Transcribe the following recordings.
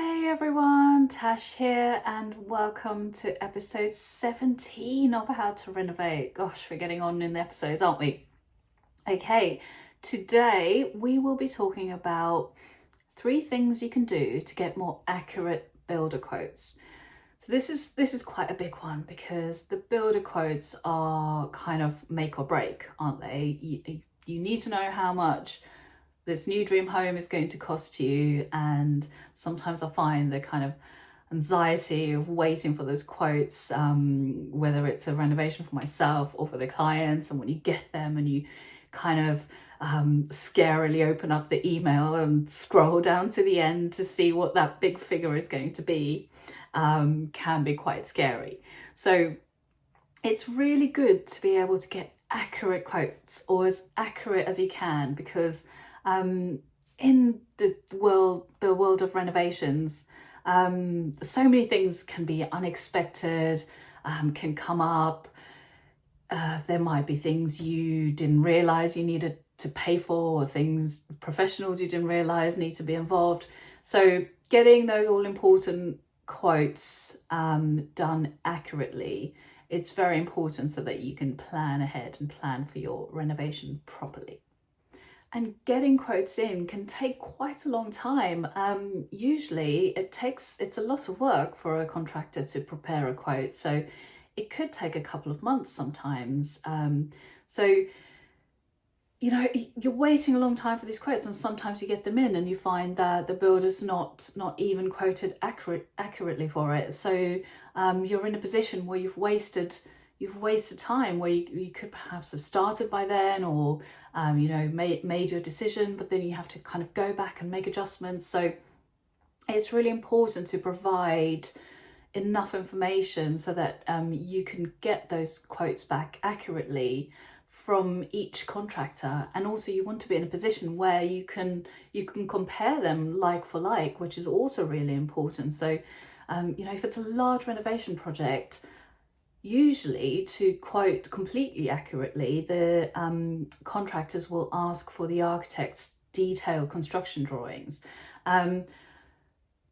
Hey everyone, Tash here and welcome to episode 17 of How to Renovate. Gosh, we're getting on in the episodes, aren't we? Okay, today we will be talking about 3 things you can do to get more accurate builder quotes. So this is quite a big one because the builder quotes are kind of make or break, aren't they? You need to know how much this new dream home is going to cost you, and sometimes I find the kind of anxiety of waiting for those quotes, whether it's a renovation for myself or for the clients, and when you get them and you kind of scarily open up the email and scroll down to the end to see what that big figure is going to be, can be quite scary. So it's really good to be able to get accurate quotes, or as accurate as you can, because in the world of renovations, so many things can be unexpected, can come up. There might be things you didn't realize you needed to pay for, or things, professionals you didn't realize need to be involved. So getting those all important quotes done accurately, it's very important so that you can plan ahead and plan for your renovation properly. And getting quotes in can take quite a long time. Usually it's a lot of work for a contractor to prepare a quote. So it could take a couple of months sometimes. So, you're waiting a long time for these quotes, and sometimes you get them in and you find that the builder's not even quoted accurately for it. So you're in a position where you've wasted time, where you could perhaps have started by then, or made your decision, but then you have to kind of go back and make adjustments. So it's really important to provide enough information so that you can get those quotes back accurately from each contractor. And also you want to be in a position where you can compare them like for like, which is also really important. So if it's a large renovation project, usually, to quote completely accurately, the contractors will ask for the architect's detailed construction drawings.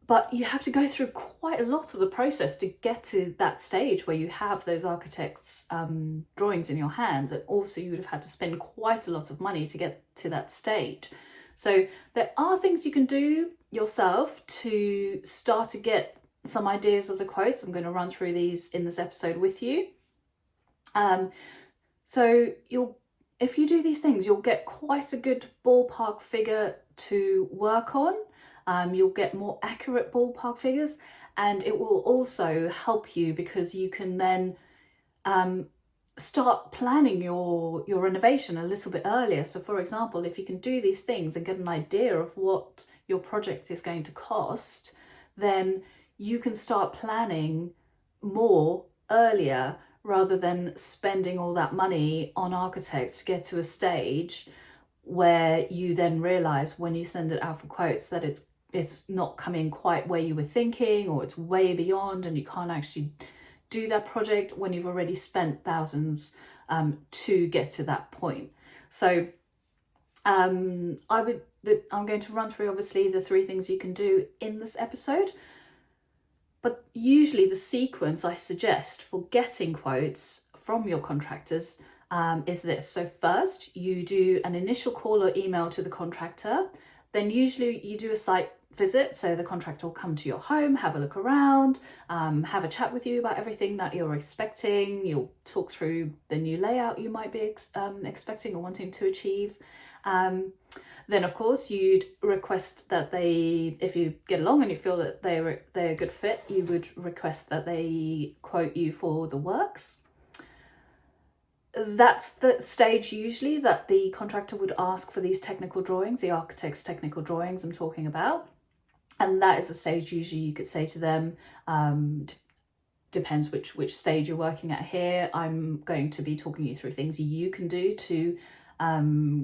But you have to go through quite a lot of the process to get to that stage where you have those architects' drawings in your hand. And also you would have had to spend quite a lot of money to get to that stage. So there are things you can do yourself to start to get some ideas of the quotes. I'm going to run through these in this episode with you. So if you do these things, you'll get quite a good ballpark figure to work on. You'll get more accurate ballpark figures, and it will also help you because you can then start planning your renovation a little bit earlier. So for example, if you can do these things and get an idea of what your project is going to cost, then you can start planning more earlier, rather than spending all that money on architects to get to a stage where you then realize when you send it out for quotes that it's not coming quite where you were thinking, or it's way beyond, and you can't actually do that project when you've already spent thousands to get to that point. So I'm going to run through obviously the 3 things you can do in this episode. But usually the sequence I suggest for getting quotes from your contractors is this. So first you do an initial call or email to the contractor. Then usually you do a site visit. So the contractor will come to your home, have a look around, have a chat with you about everything that you're expecting. You'll talk through the new layout you might be expecting or wanting to achieve. Then of course you'd request that if you get along and you feel that they're a good fit, you would request that they quote you for the works. That's the stage usually that the contractor would ask for these technical drawings, the architect's technical drawings I'm talking about. And that is the stage usually you could say to them, depends which stage you're working at here. I'm going to be talking you through things you can do to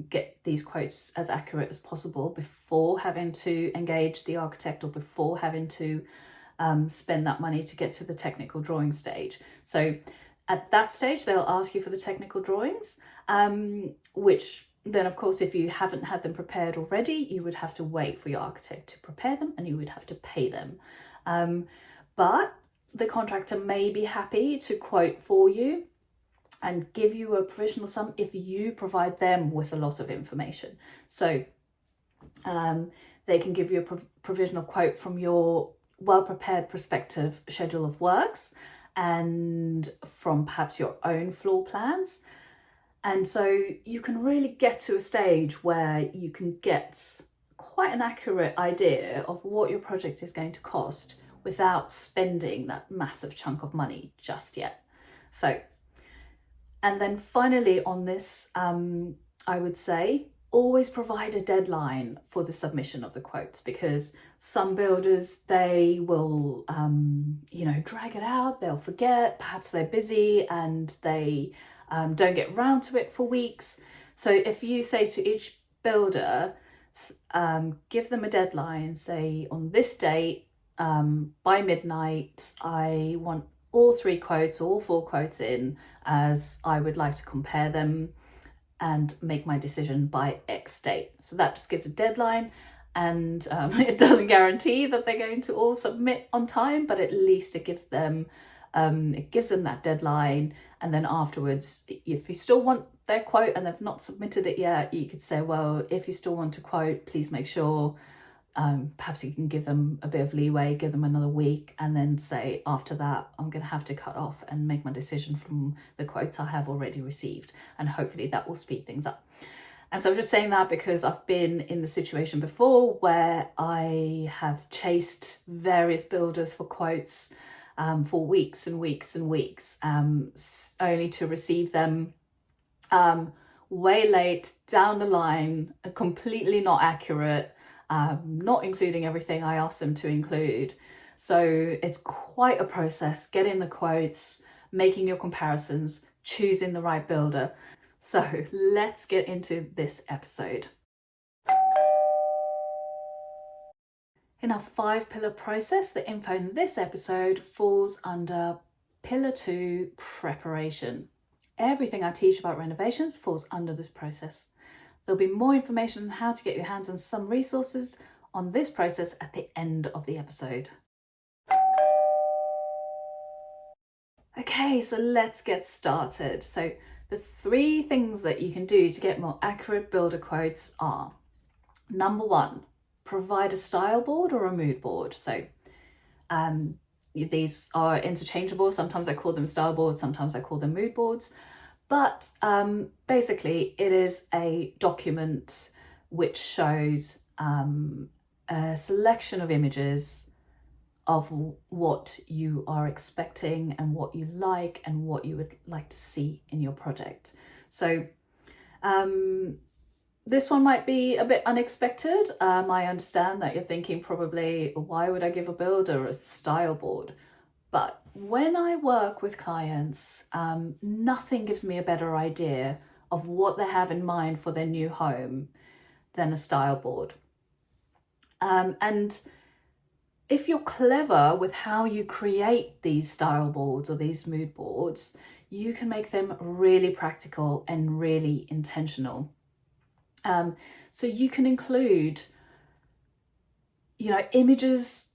get these quotes as accurate as possible before having to engage the architect, or before having to spend that money to get to the technical drawing stage. So at that stage, they'll ask you for the technical drawings, which then of course, if you haven't had them prepared already, you would have to wait for your architect to prepare them and you would have to pay them. But the contractor may be happy to quote for you and give you a provisional sum if you provide them with a lot of information. So they can give you a provisional quote from your well-prepared prospective schedule of works and from perhaps your own floor plans. And so you can really get to a stage where you can get quite an accurate idea of what your project is going to cost without spending that massive chunk of money just yet. So, and then finally on this, I would say always provide a deadline for the submission of the quotes, because some builders, they will, drag it out, they'll forget, perhaps they're busy and they don't get round to it for weeks. So if you say to each builder, give them a deadline, say on this date, by midnight, I want all 3 quotes, all 4 quotes in, as I would like to compare them and make my decision by X date. So that just gives a deadline, and it doesn't guarantee that they're going to all submit on time, but at least it gives them that deadline. And then afterwards, if you still want their quote and they've not submitted it yet, you could say, well, if you still want to quote, please make sure, perhaps you can give them a bit of leeway, give them another week, and then say, after that, I'm going to have to cut off and make my decision from the quotes I have already received. And hopefully that will speed things up. And so I'm just saying that because I've been in the situation before where I have chased various builders for quotes for weeks and weeks and weeks, only to receive them way late down the line, completely not accurate, not including everything I asked them to include. So it's quite a process, getting the quotes, making your comparisons, choosing the right builder. So let's get into this episode. In our 5-pillar process, the info in this episode falls under pillar 2, preparation. Everything I teach about renovations falls under this process. There'll be more information on how to get your hands on some resources on this process at the end of the episode. Okay, so let's get started. So the 3 things that you can do to get more accurate builder quotes are: number 1, provide a style board or a mood board. So these are interchangeable. Sometimes I call them style boards, sometimes I call them mood boards. But basically it is a document which shows a selection of images of what you are expecting and what you like and what you would like to see in your project. So this one might be a bit unexpected. I understand that you're thinking probably, why would I give a builder a style board? But when I work with clients, nothing gives me a better idea of what they have in mind for their new home than a style board. And if you're clever with how you create these style boards or these mood boards, you can make them really practical and really intentional. So you can include, images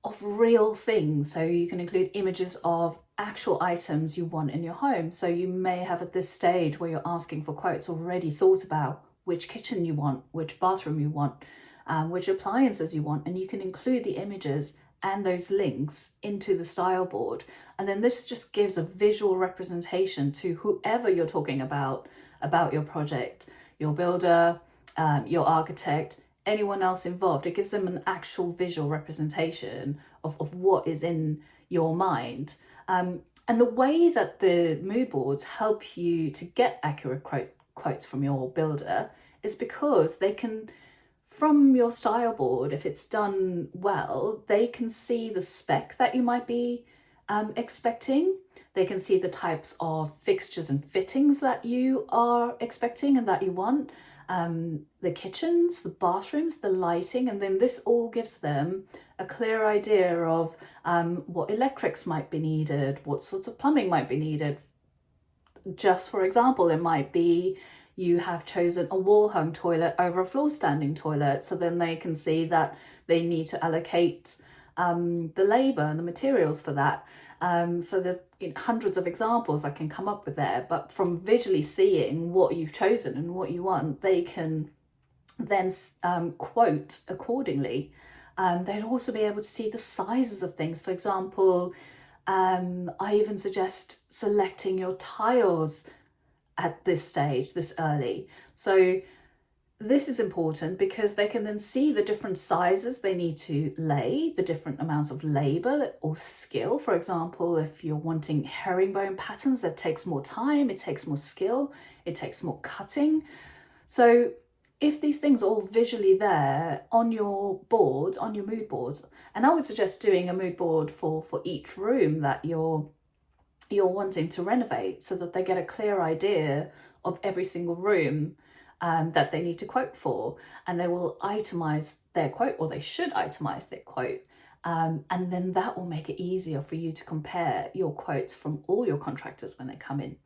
of real things. So you can include images of actual items you want in your home. So you may have, at this stage where you're asking for quotes, already thought about which kitchen you want, which bathroom you want, which appliances you want, and you can include the images and those links into the style board. And then this just gives a visual representation to whoever you're talking about your project, your builder, your architect, anyone else involved. It gives them an actual visual representation of what is in your mind. And the way that the mood boards help you to get accurate quotes from your builder is because they can, from your style board, if it's done well, they can see the spec that you might be expecting. They can see the types of fixtures and fittings that you are expecting and that you want, the kitchens, the bathrooms, the lighting, and then this all gives them a clear idea of what electrics might be needed, what sorts of plumbing might be needed. Just for example, it might be, you have chosen a wall hung toilet over a floor standing toilet, so then they can see that they need to allocate the labour and the materials for that. So there's hundreds of examples I can come up with there, but from visually seeing what you've chosen and what you want, they can then quote accordingly. They'd also be able to see the sizes of things. For example, I even suggest selecting your tiles at this stage, this early. So this is important because they can then see the different sizes they need to lay, the different amounts of labour or skill. For example, if you're wanting herringbone patterns, that takes more time, it takes more skill, it takes more cutting. So if these things are all visually there on your boards, on your mood boards, and I would suggest doing a mood board for each room that you're wanting to renovate, so that they get a clear idea of every single room that they need to quote for, and they will itemize their quote, or they should itemize their quote, and then that will make it easier for you to compare your quotes from all your contractors when they come in.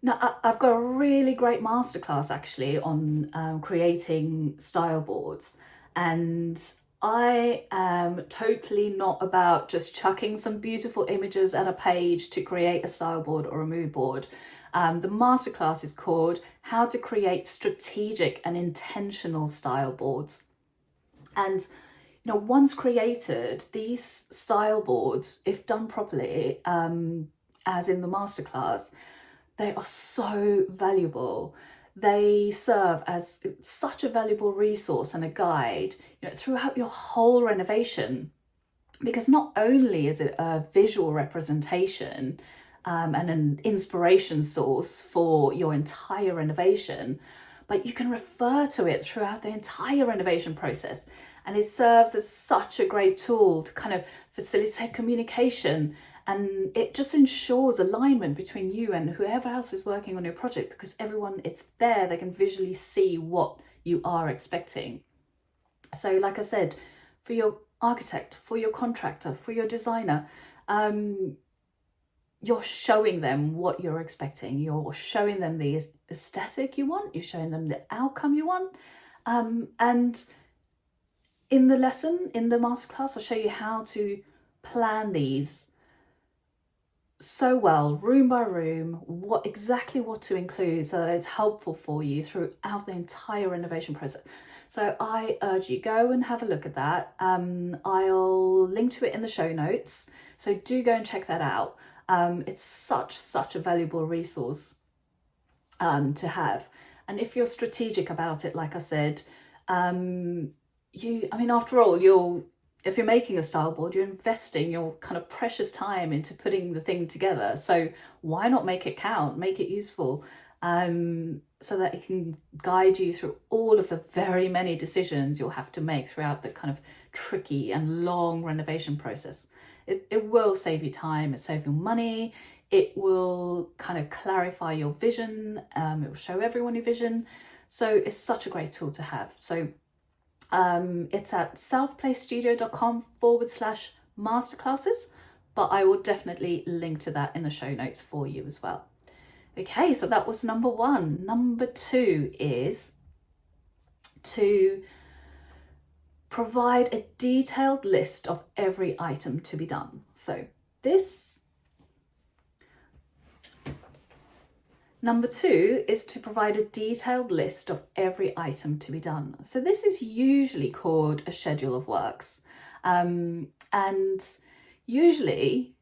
Now, I've got a really great masterclass actually on creating style boards, and I am totally not about just chucking some beautiful images at a page to create a style board or a mood board. The masterclass is called How to Create Strategic and Intentional Style Boards. And once created, these style boards, if done properly, as in the masterclass, they are so valuable. They serve as such a valuable resource and a guide, throughout your whole renovation, because not only is it a visual representation and an inspiration source for your entire renovation, but you can refer to it throughout the entire renovation process. And it serves as such a great tool to kind of facilitate communication, and it just ensures alignment between you and whoever else is working on your project, because everyone, it's there, they can visually see what you are expecting. So like I said, for your architect, for your contractor, for your designer, you're showing them what you're expecting. You're showing them the aesthetic you want. You're showing them the outcome you want. And in the lesson, in the masterclass, I'll show you how to plan these so well, room by room, exactly what to include, so that it's helpful for you throughout the entire renovation process. So I urge you, go and have a look at that. I'll link to it in the show notes, so do go and check that out. It's such a valuable resource to have. And if you're strategic about it, like I said, after all, if you're making a style board, you're investing your kind of precious time into putting the thing together. So why not make it count, make it useful, so that it can guide you through all of the very many decisions you'll have to make throughout the kind of tricky and long renovation process. It will save you time, it saves you money, it will kind of clarify your vision, it will show everyone your vision. So it's such a great tool to have. So it's at southplaystudio.com/masterclasses, but I will definitely link to that in the show notes for you as well. Okay, so that was number one. Number two is to provide a detailed list of every item to be done. So number two is to provide a detailed list of every item to be done. So this is usually called a schedule of works. And usually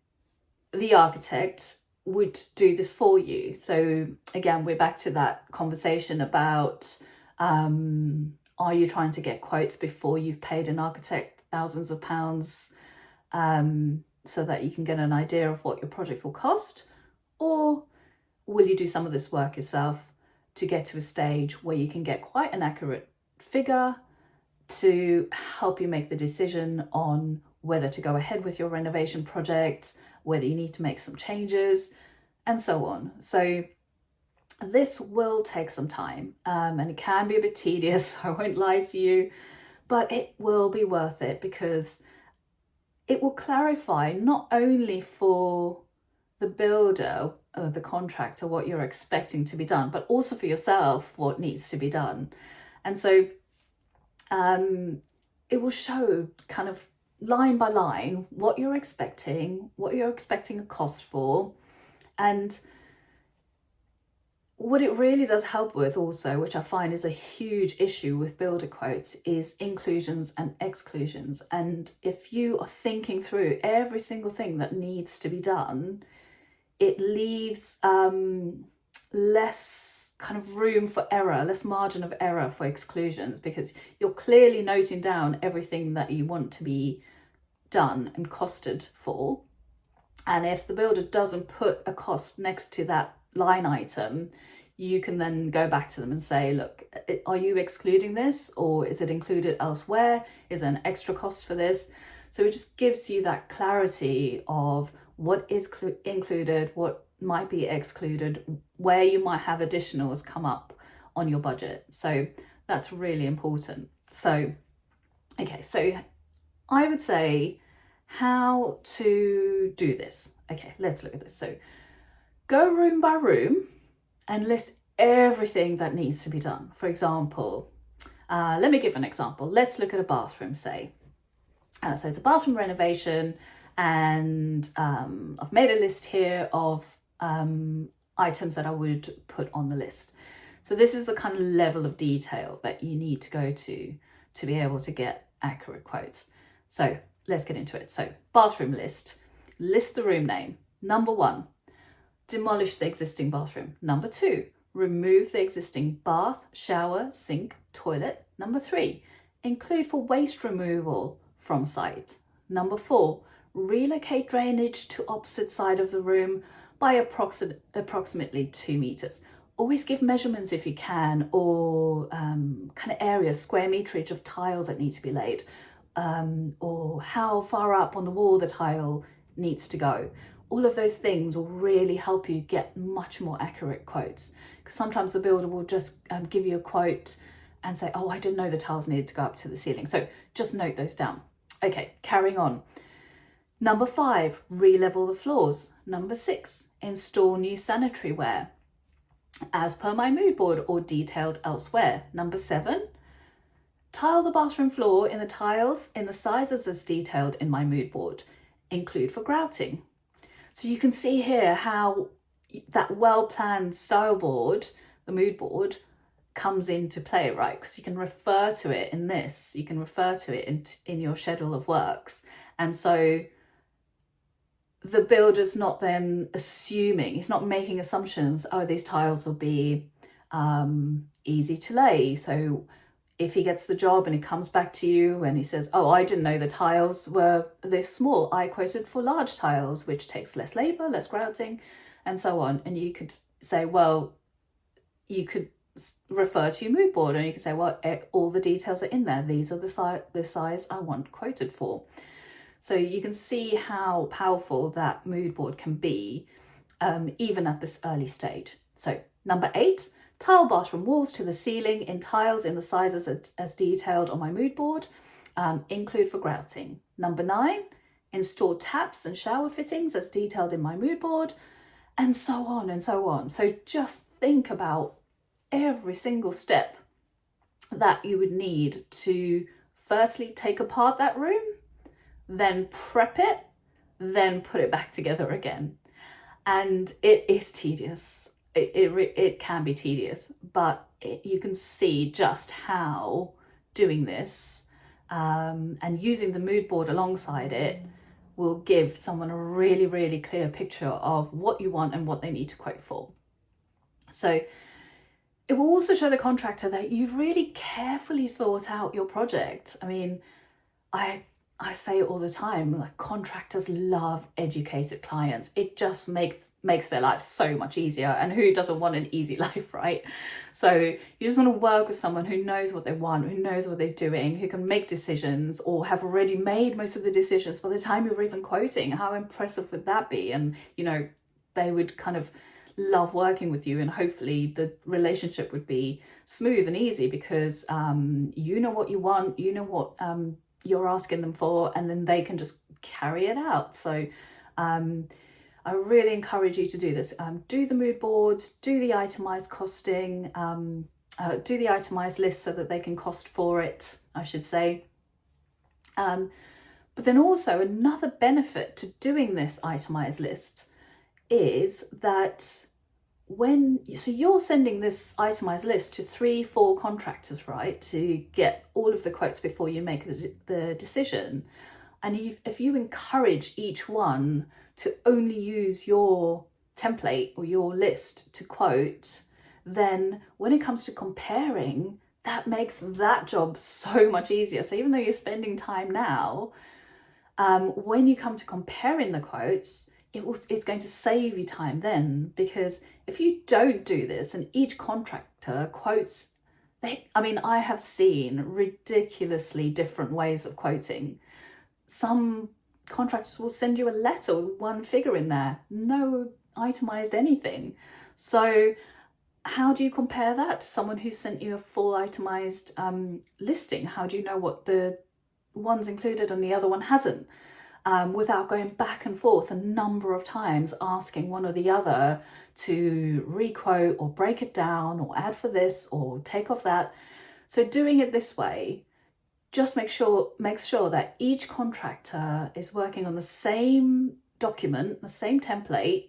the architect would do this for you. So again, we're back to that conversation about, are you trying to get quotes before you've paid an architect thousands of pounds, so that you can get an idea of what your project will cost? Or will you do some of this work yourself to get to a stage where you can get quite an accurate figure to help you make the decision on whether to go ahead with your renovation project, whether you need to make some changes, and so on. So this will take some time, and it can be a bit tedious, I won't lie to you, but it will be worth it, because it will clarify not only for the builder or the contractor what you're expecting to be done, but also for yourself what needs to be done. And so it will show kind of line by line what you're expecting a cost for. And what it really does help with also, which I find is a huge issue with builder quotes, is inclusions and exclusions. And if you are thinking through every single thing that needs to be done, it leaves less kind of room for error, less margin of error for exclusions, because you're clearly noting down everything that you want to be done and costed for. And if the builder doesn't put a cost next to that line item, you can then go back to them and say, look, are you excluding this, or is it included elsewhere? Is there an extra cost for this? So it just gives you that clarity of what is included, what might be excluded, where you might have additionals come up on your budget. So that's really important. So, okay, so I would say how to do this. Okay, let's look at this. So go room by room and list everything that needs to be done. For example, let me give an example. Let's look at a bathroom, say. So it's a bathroom renovation, and I've made a list here of items that I would put on the list. So this is the kind of level of detail that you need to go to be able to get accurate quotes. So let's get into it. So bathroom list the room name. Number 1, demolish the existing bathroom. Number 2, remove the existing bath, shower, sink, toilet. Number 3, include for waste removal from site. Number 4, relocate drainage to opposite side of the room by approximately 2 meters. Always give measurements if you can, or kind of areas, square meterage of tiles that need to be laid, or how far up on the wall the tile needs to go. All of those things will really help you get much more accurate quotes, because sometimes the builder will just give you a quote and say, oh, I didn't know the tiles needed to go up to the ceiling. So just note those down. Okay, carrying on. Number 5, re-level the floors. Number 6, install new sanitary ware as per my mood board or detailed elsewhere. Number 7, tile the bathroom floor in the tiles in the sizes as detailed in my mood board. Include for grouting. So you can see here how that well-planned style board, the mood board, comes into play, right? Because you can refer to it in this, you can refer to it in your schedule of works. And so the builder's not then assuming, he's not making assumptions, oh, these tiles will be easy to lay. So if he gets the job and he comes back to you and he says, oh, I didn't know the tiles were this small, I quoted for large tiles, which takes less labor, less grouting, and so on. And you could say, well, you could refer to your mood board and you can say, well, all the details are in there. These are the size I want quoted for. So you can see how powerful that mood board can be, even at this early stage. So number 8, tile bathroom walls to the ceiling in tiles in the sizes as detailed on my mood board. Include for grouting. Number 9, install taps and shower fittings as detailed in my mood board, and so on and so on. So just think about every single step that you would need to firstly take apart that room, then prep it, then put it back together again. And it is tedious. It can be tedious, but you can see just how doing this and using the mood board alongside it will give someone a really, really clear picture of what you want and what they need to quote for. So it will also show the contractor that you've really carefully thought out your project. I mean, I say it all the time, like, contractors love educated clients. It just makes their life so much easier. And who doesn't want an easy life, right? So you just want to work with someone who knows what they want, who knows what they're doing, who can make decisions or have already made most of the decisions by the time you're even quoting. How impressive would that be? And, you know, they would kind of love working with you, and hopefully the relationship would be smooth and easy because you know what you want, you know what you're asking them for, and then they can just carry it out. So I I really encourage you to do this. Do the mood boards, do the itemized costing, do the itemized list so that they can cost for it, I should say. But then also another benefit to doing this itemized list is that so you're sending this itemized list to 3-4 contractors, right, to get all of the quotes before you make the decision. And if you encourage each one to only use your template or your list to quote, then when it comes to comparing, that makes that job so much easier. So even though you're spending time now, when you come to comparing the quotes, it's going to save you time then, because if you don't do this and each contractor quotes, I have seen ridiculously different ways of quoting. Some contractors will send you a letter with one figure in there, no itemized anything. So how do you compare that to someone who sent you a full itemized listing? How do you know what the one's included and the other one hasn't? Without going back and forth a number of times, asking one or the other to requote or break it down or add for this or take off that. So doing it this way just makes sure that each contractor is working on the same document, the same template,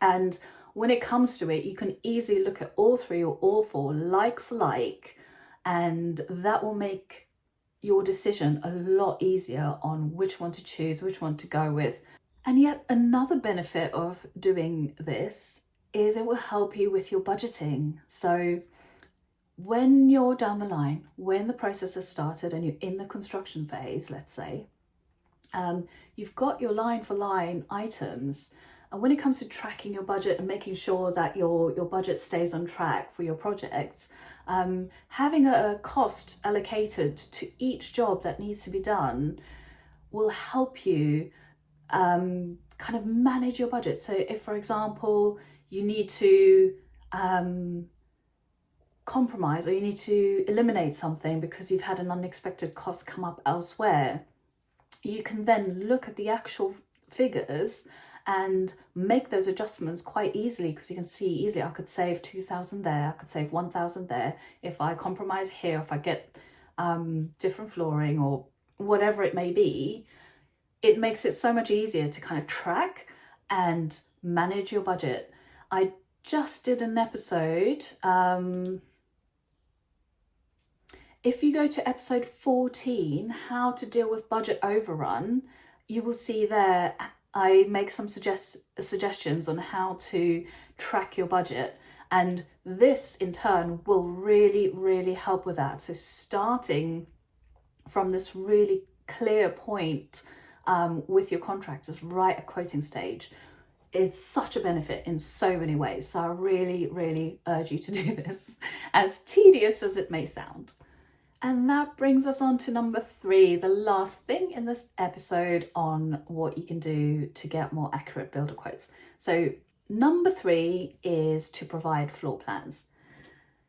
and when it comes to it, you can easily look at all 3 or all 4 like for like, and that will make your decision a lot easier on which one to choose, which one to go with. And yet another benefit of doing this is it will help you with your budgeting. So when you're down the line, when the process has started and you're in the construction phase, let's say, you've got your line for line items. And when it comes to tracking your budget and making sure that your budget stays on track for your projects, having a cost allocated to each job that needs to be done will help you kind of manage your budget. So if, for example, you need to compromise or you need to eliminate something because you've had an unexpected cost come up elsewhere, you can then look at the actual figures and make those adjustments quite easily, because you can see easily, I could save 2,000 there, I could save 1,000 there if I compromise here, if I get different flooring or whatever it may be. It makes it so much easier to kind of track and manage your budget. I just did an episode, if you go to episode 14, how to deal with budget overrun, you will see there I make some suggestions on how to track your budget, and this in turn will really, really help with that. So starting from this really clear point with your contractors right at quoting stage is such a benefit in so many ways. So I really, really urge you to do this, as tedious as it may sound. And that brings us on to number 3, the last thing in this episode on what you can do to get more accurate builder quotes. So number 3 is to provide floor plans.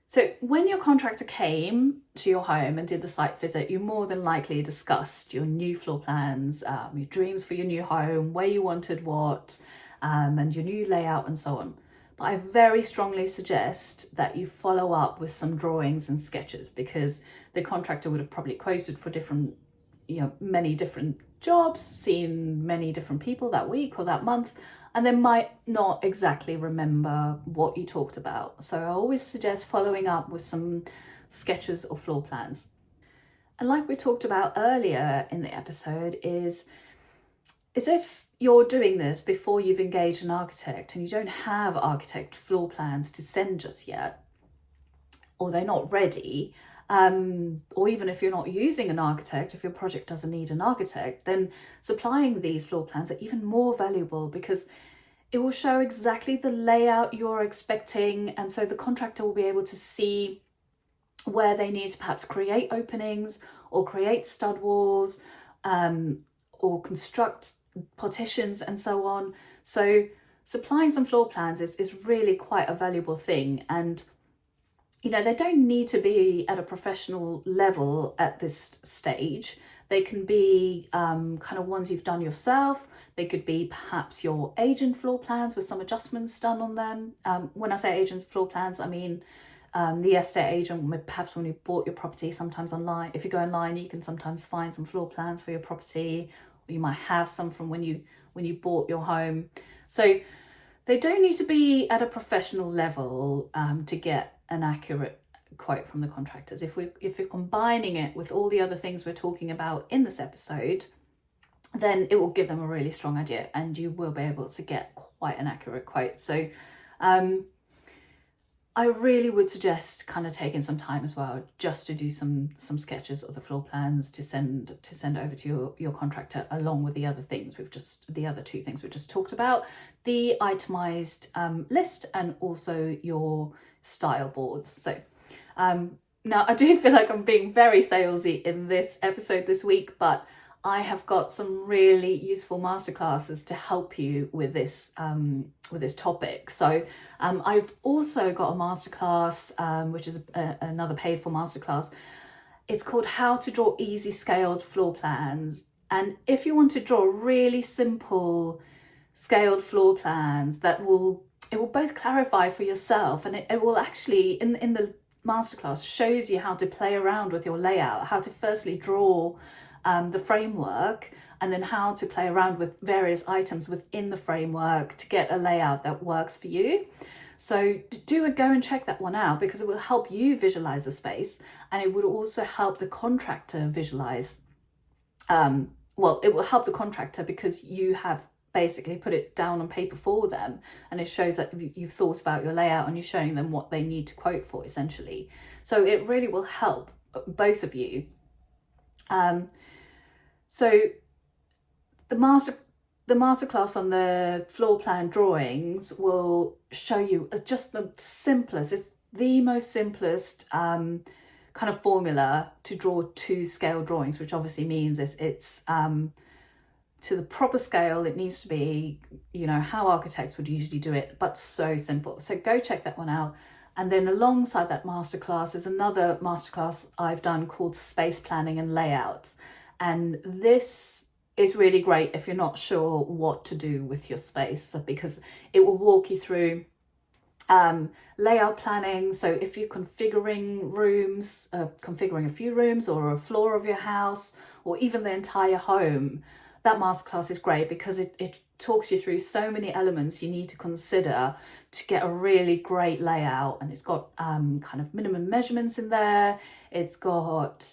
So when your contractor came to your home and did the site visit, you more than likely discussed your new floor plans, your dreams for your new home, where you wanted what, and your new layout and so on. But I very strongly suggest that you follow up with some drawings and sketches, because the contractor would have probably quoted for many different jobs, seen many different people that week or that month, and they might not exactly remember what you talked about. So I always suggest following up with some sketches or floor plans. And like we talked about earlier in the episode, is if you're doing this before you've engaged an architect and you don't have architect floor plans to send just yet, or they're not ready, or even if you're not using an architect, if your project doesn't need an architect, then supplying these floor plans are even more valuable, because it will show exactly the layout you're expecting, and so the contractor will be able to see where they need to perhaps create openings or create stud walls, or construct partitions and so on. So supplying some floor plans is really quite a valuable thing, and they don't need to be at a professional level at this stage. They can be kind of ones you've done yourself. They could be perhaps your agent floor plans with some adjustments done on them. When I say agent floor plans, I mean the estate agent, perhaps when you bought your property, sometimes online. If you go online, you can sometimes find some floor plans for your property, or you might have some from when you bought your home. So they don't need to be at a professional level to get an accurate quote from the contractors. If you're combining it with all the other things we're talking about in this episode, then it will give them a really strong idea, and you will be able to get quite an accurate quote. So I really would suggest kind of taking some time as well, just to do some sketches of the floor plans to send over to your contractor, along with the other two things we just talked about, the itemized list, and also your style boards. So now I do feel like I'm being very salesy in this episode this week, but I have got some really useful masterclasses to help you with this topic. So I've also got a masterclass, which is another paid for masterclass. It's called How to Draw Easy Scaled Floor Plans. And if you want to draw really simple scaled floor plans, it will both clarify for yourself, and it will actually, in the masterclass, shows you how to play around with your layout, how to firstly draw the framework, and then how to play around with various items within the framework to get a layout that works for you. So go and check that one out, because it will help you visualize the space, and it would also help the contractor visualize. It will help the contractor because you have basically put it down on paper for them, and it shows that you've thought about your layout and you're showing them what they need to quote for, essentially. So it really will help both of you. So the masterclass on the floor plan drawings will show you just it's the most simplest kind of formula to draw two scale drawings, which obviously means it's to the proper scale. It needs to be, how architects would usually do it, but so simple. So go check that one out. And then alongside that masterclass is another masterclass I've done called Space Planning and Layout. And this is really great if you're not sure what to do with your space, because it will walk you through layout planning. So if you're configuring rooms, configuring a few rooms or a floor of your house, or even the entire home, that masterclass is great because it talks you through so many elements you need to consider to get a really great layout. And it's got kind of minimum measurements in there. It's got,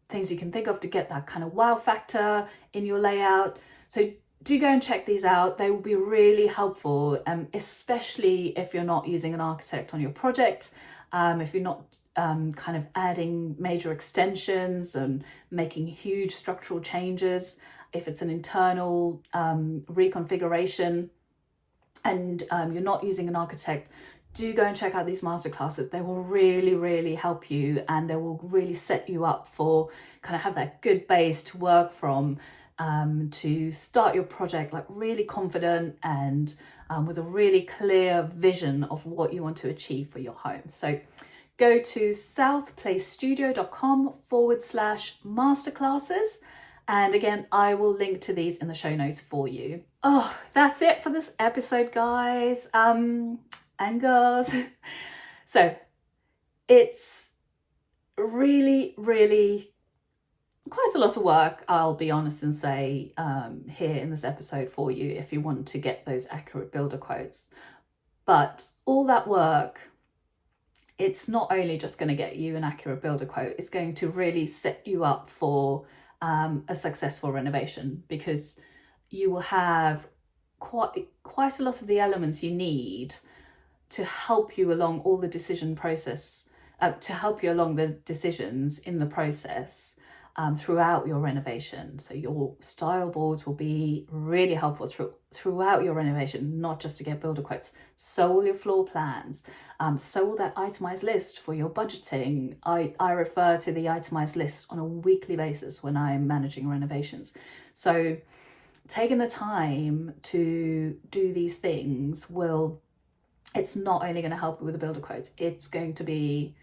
things you can think of to get that kind of wow factor in your layout. So do go and check these out. They will be really helpful, especially if you're not using an architect on your project, if you're not kind of adding major extensions and making huge structural changes, if it's an internal reconfiguration and you're not using an architect. Do go and check out these masterclasses. They will really, really help you, and they will really set you up for kind of have that good base to work from, to start your project like really confident and with a really clear vision of what you want to achieve for your home. So go to southplacestudio.com/masterclasses. And again, I will link to these in the show notes for you. Oh, that's it for this episode, guys. And girls. So it's really, really quite a lot of work, I'll be honest and say, here in this episode for you if you want to get those accurate builder quotes. But all that work, it's not only just going to get you an accurate builder quote, it's going to really set you up for a successful renovation, because you will have quite a lot of the elements you need to help you along all the decision process, to help you along the decisions in the process throughout your renovation. So your style boards will be really helpful throughout your renovation, not just to get builder quotes. So will your floor plans, so will that itemized list for your budgeting. I refer to the itemized list on a weekly basis when I'm managing renovations. So taking the time to do these things it's not only going to help you with the builder quotes, it's going to be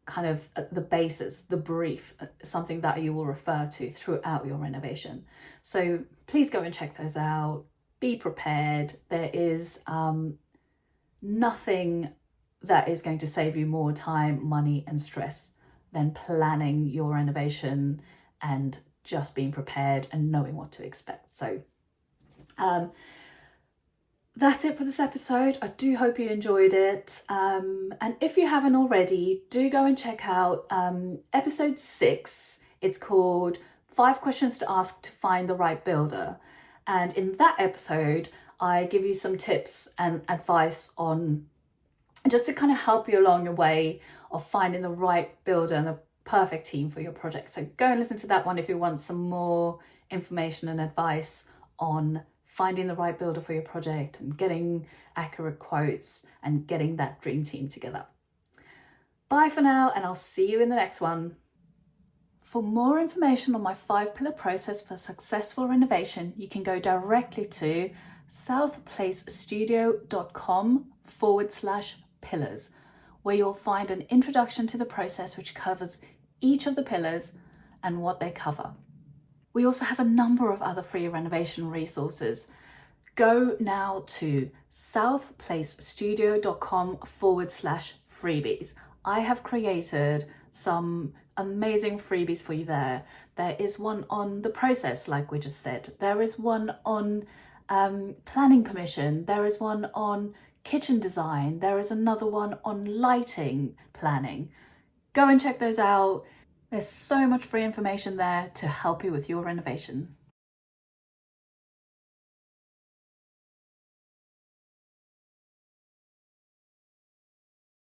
kind of the basis, the brief, something that you will refer to throughout your renovation. So please go and check those out. Be prepared. There is nothing that is going to save you more time, money, and stress than planning your renovation and just being prepared and knowing what to expect. So that's it for this episode. I do hope you enjoyed it. And if you haven't already, do go and check out episode 6. It's called 5 Questions to Ask to Find the Right Builder. And in that episode, I give you some tips and advice on just to kind of help you along your way of finding the right builder and the perfect team for your project. So go and listen to that one if you want some more information and advice on finding the right builder for your project and getting accurate quotes and getting that dream team together. Bye for now, and I'll see you in the next one. For more information on my 5-pillar process for successful renovation, you can go directly to southplacestudio.com/pillars, where you'll find an introduction to the process which covers each of the pillars and what they cover. We also have a number of other free renovation resources. Go now to southplacestudio.com/freebies. I have created some amazing freebies for you there. There is one on the process, like we just said. There is one on planning permission. There is one on kitchen design. There is another one on lighting planning. Go and check those out. There's so much free information there to help you with your renovation.